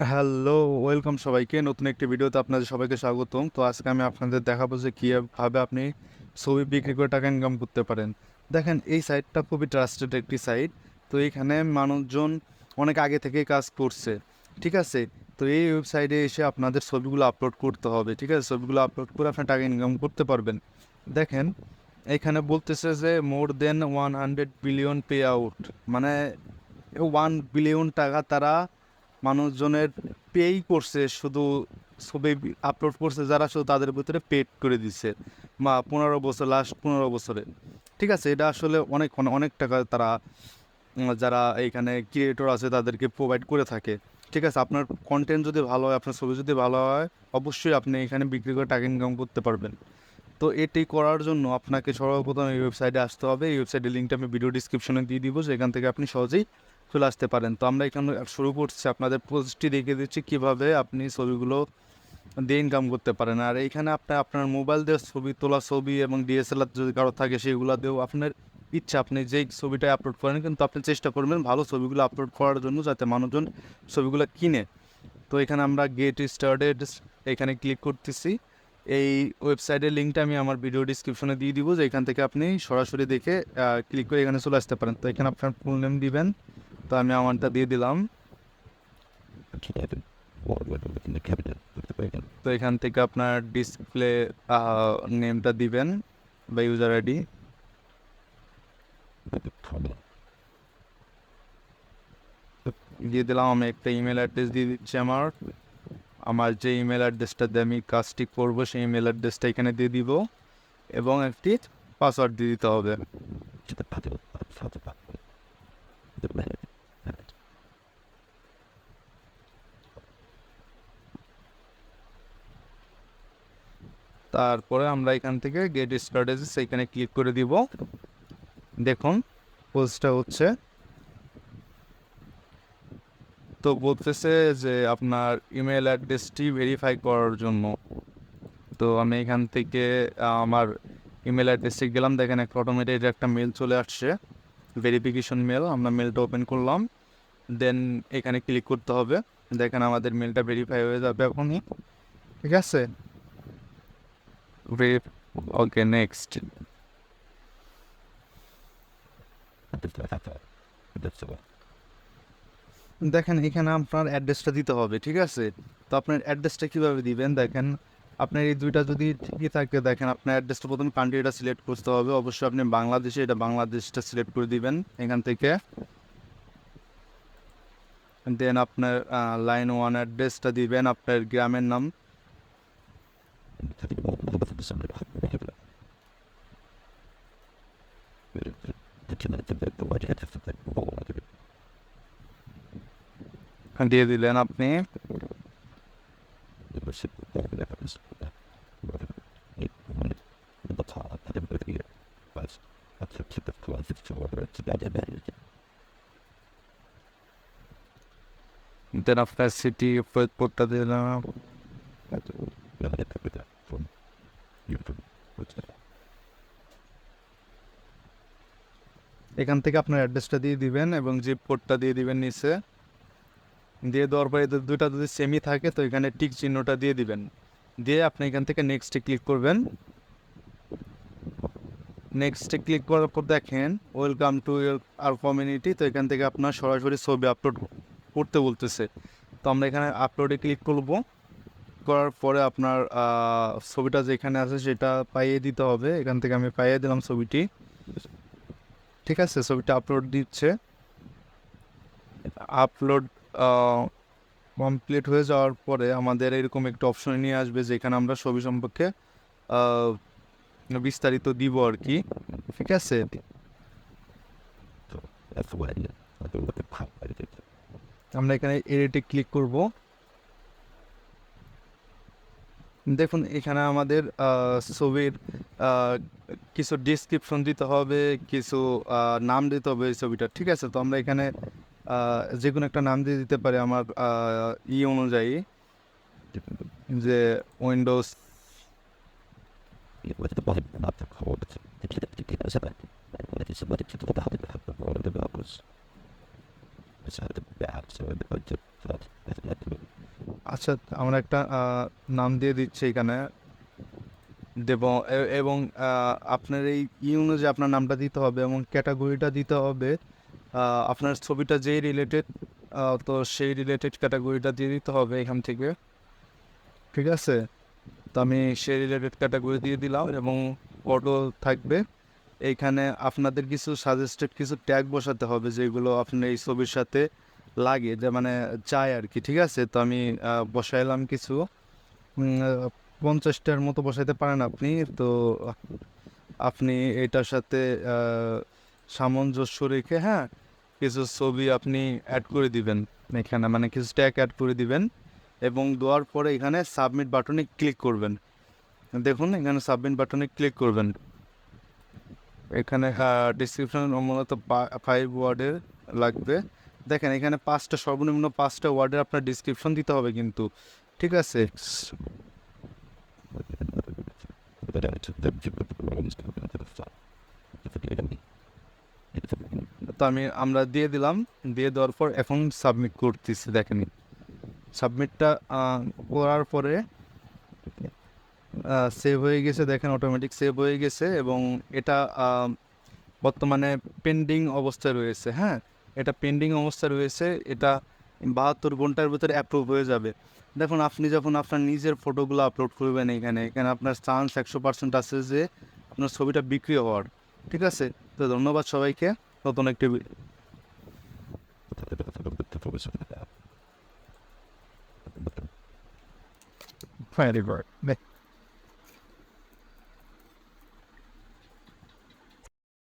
Hello, welcome সবাইকে নতুন একটি ভিডিওতে আপনাদের সবাইকে স্বাগতম। তো আজকে আমি আপনাদের দেখাবো যে কীভাবে আপনি ছবি বিক্রি করে টাকা ইনকাম করতে পারেন। দেখেন, এই সাইটটা খুবই ট্রাস্টেড একটি সাইট। তো এইখানে মানুষজন অনেক আগে থেকেই কাজ করছে, ঠিক আছে। তো এই ওয়েবসাইটে এসে আপনাদের ছবিগুলো আপলোড করতে হবে, ঠিক আছে। ছবিগুলো আপলোড করে আপনি টাকা ইনকাম করতে পারবেন। দেখেন, এখানে বলতেছে যে মোর দেন 100 বিলিয়ন পে আউট, মানে 1 বিলিয়ন টাকা তারা মানুষজনের পেই করছে, শুধু ছবি আপলোড করছে যারা, শুধু তাদের ভিতরে পেড করে দিচ্ছে 15 বছর, লাস্ট 15 বছরে, ঠিক আছে। এটা আসলে অনেক অনেক টাকা তারা যারা এইখানে ক্রিয়েটর আছে তাদেরকে প্রোভাইড করে থাকে, ঠিক আছে। আপনার কন্টেন্ট যদি ভালো হয়, আপনার ছবি যদি ভালো হয়, অবশ্যই আপনি এখানে বিক্রি করে টাকা ইনকাম করতে পারবেন। তো এটি করার জন্য আপনাকে সর্বপ্রথম এই ওয়েবসাইটে আসতে হবে। এই ওয়েবসাইটের লিঙ্কটা আমি ভিডিও ডিসক্রিপশনে দিয়ে দিব, সেখান থেকে আপনি সহজেই চলে আসতে পারেন। তো আমরা এখানে শুরু করছি, আপনাদের পোস্টটি দেখিয়ে দিচ্ছি কীভাবে আপনি ছবিগুলো দিয়ে ইনকাম করতে পারেন। আর এইখানে আপনি আপনার মোবাইল দিয়ে ছবি তোলা, ছবি এবং ডিএসএলআর যদি কারো থাকে সেগুলো দিয়েও আপনার ইচ্ছা, আপনি যেই ছবিটাই আপলোড করেন, কিন্তু আপনি চেষ্টা করবেন ভালো ছবিগুলো আপলোড করার জন্য, যাতে মানুষজন ছবিগুলো কিনে। তো এখানে আমরা গেট স্টার্টেড এখানে ক্লিক করতেছি। এই ওয়েবসাইটের লিঙ্কটা আমি আমার ভিডিও ডিসক্রিপশনে দিয়ে দিব, যে এখান থেকে আপনি সরাসরি দেখে ক্লিক করে এখানে চলে আসতে পারেন। তো এখানে আপনার ফুল নেম দিবেন, তো আমি আমারটা দিয়ে দিলাম। তো এখান থেকে আপনার ডিসপ্লে নেমটা দিবেন বা ইউজার আইডি দিয়ে দিলাম। আমি একটা ইমেল অ্যাড্রেস দিয়ে দিচ্ছি। আমার যে ইমেল অ্যাড্রেসটা দিয়ে আমি কাজটি করবো সেই ইমেল অ্যাড্রেসটা এখানে দিয়ে দিব, এবং একটি পাসওয়ার্ড দিয়ে দিতে হবে। তারপরে আমরা এখান থেকে গেট স্টার্টেড সেইখানে ক্লিক করে দিব। দেখুন, পোস্টটা হচ্ছে। তো বলতেছে যে আপনার ইমেল অ্যাড্রেসটি ভেরিফাই করার জন্য। তো আমি এখান থেকে আমার ইমেল অ্যাড্রেসে গেলাম। দেখেন, একটা অটোমেটেড একটা মেল চলে আসছে, ভেরিফিকেশন মেল। আমরা মেলটা ওপেন করলাম, দেন এখানে ক্লিক করতে হবে। দেখেন, আমাদের মেলটা ভেরিফাই হয়ে যাবে এখনই, ঠিক আছে। ওকে, নেক্সট। দেখেন, এখানে আপনার অ্যাড্রেসটা দিতে হবে, ঠিক আছে। তো আপনার অ্যাড্রেসটা কীভাবে দিবেন, দেখেন আপনার এই দুইটা যদি ঠিকই থাকে, দেখেন আপনার অ্যাড্রেসটা প্রথম কান্ট্রিটা সিলেক্ট করতে হবে। অবশ্যই আপনি বাংলাদেশে, এটা বাংলাদেশটা সিলেক্ট করে দিবেন এখান থেকে। দেন আপনার লাইন 1 অ্যাড্রেসটা দিবেন, আপনার গ্রামের নাম। দিয়ে দিলেন আপনি। দেন আপনার সিটি কোডটা দিলাম। এখান থেকে আপনার অ্যাড্রেসটা দিয়ে দিবেন এবং জিপ কোডটা দিয়ে দিবেন নিচে। দিয়ে দেওয়ার পরে দুইটা যদি সেমই থাকে তো এখানে টিক চিহ্নটা দিয়ে দিবেন। দিয়ে আপনি এখান থেকে নেক্সটে ক্লিক করবেন। নেক্সটে ক্লিক করার পর দেখেন ওয়েলকাম টু আর কমিউনিটি। তো এখান থেকে আপনার সরাসরি ছবি আপলোড করতে বলতেছে। তো আমরা এখানে আপলোডে ক্লিক করব। করার পরে আপনার ছবিটা যেখানে আছে সেটা পাইয়ে দিতে হবে। এখান থেকে আমি পাইয়ে দিলাম ছবিটি, ঠিক আছে। ছবিটা আপলোড দিচ্ছে। আপলোড কমপ্লিট হয়ে যাওয়ার পরে আমাদের এরকম একটা অপশন নিয়ে আসবে, যেখানে আমরা ছবি সম্পর্কে বিস্তারিত দিব আর কি, ঠিক আছে। আমরা এখানে এডিটে ক্লিক করব। দেখুন, এখানে আমাদের ছবির কিছু ডিসক্রিপশন দিতে হবে, কিছু নাম দিতে হবে এই ছবিটা, ঠিক আছে। তো আমরা এখানে যে কোনো একটা নাম দিয়ে দিতে পারি আমার অনুযায়ী, যে উইন্ডোজ আচ্ছা, আমরা একটা নাম দিয়ে দিচ্ছি এখানে দেব এবং আপনার এই অনুযায়ী আপনার নামটা দিতে হবে এবং ক্যাটাগরিটা দিতে হবে আপনার ছবিটা যেই রিলেটেড, তো সেই রিলেটেড ক্যাটাগরিটা দিয়ে দিতে হবে এখান থেকে, ঠিক আছে? তো আমি সেই রিলেটেড ক্যাটাগরি দিয়ে দিলাম এবং ফটো থাকবে। এইখানে আপনাদের কিছু সাজেস্টেড কিছু ট্যাগ বসাতে হবে যেগুলো আপনার এই ছবির সাথে লাগে, যে মানে চাই আর কি, ঠিক আছে? তো আমি বসাইলাম কিছু 50টার মতো বসাইতে পারেন আপনি। তো আপনি এটার সাথে সামঞ্জস্য রেখে, হ্যাঁ, কিছু ছবি আপনি অ্যাড করে দিবেন এখানে, মানে কিছু ট্যাগ অ্যাড করে দিবেন এবং দেওয়ার পরে এখানে সাবমিট বাটনে ক্লিক করবেন। দেখুন এখানে সাবমিট বাটনে ক্লিক করবেন। এখানে ডিসক্রিপশন মূলত 5 ওয়ার্ডের লাগবে। দেখেন এখানে সর্বনিম্ন 5টা ওয়ার্ডের আপনার ডিসক্রিপশন দিতে হবে কিন্তু, ঠিক আছে? তো আমরা দিয়ে দিলাম। দিয়ে দেওয়ার পর এখন সাবমিট করতেছি। দেখেন সাবমিটটা করার পরে সেভ হয়ে গেছে, দেখেন অটোমেটিক সেভ হয়ে গেছে এবং এটা বর্তমানে পেন্ডিং অবস্থায় রয়েছে। হ্যাঁ, এটা পেন্ডিং অবস্থায় রয়েছে, এটা 72 ঘন্টার ভিতরে অ্যাপ্রুভ হয়ে যাবে। দেখুন আপনি যখন আপনার নিজের ফটোগুলো আপলোড করবেন এখানে আপনার চান্স 100% আছে যে আপনার ছবিটা বিক্রি হওয়ার, ঠিক আছে? তো ধন্যবাদ সবাইকে। নতুন একটি Very good.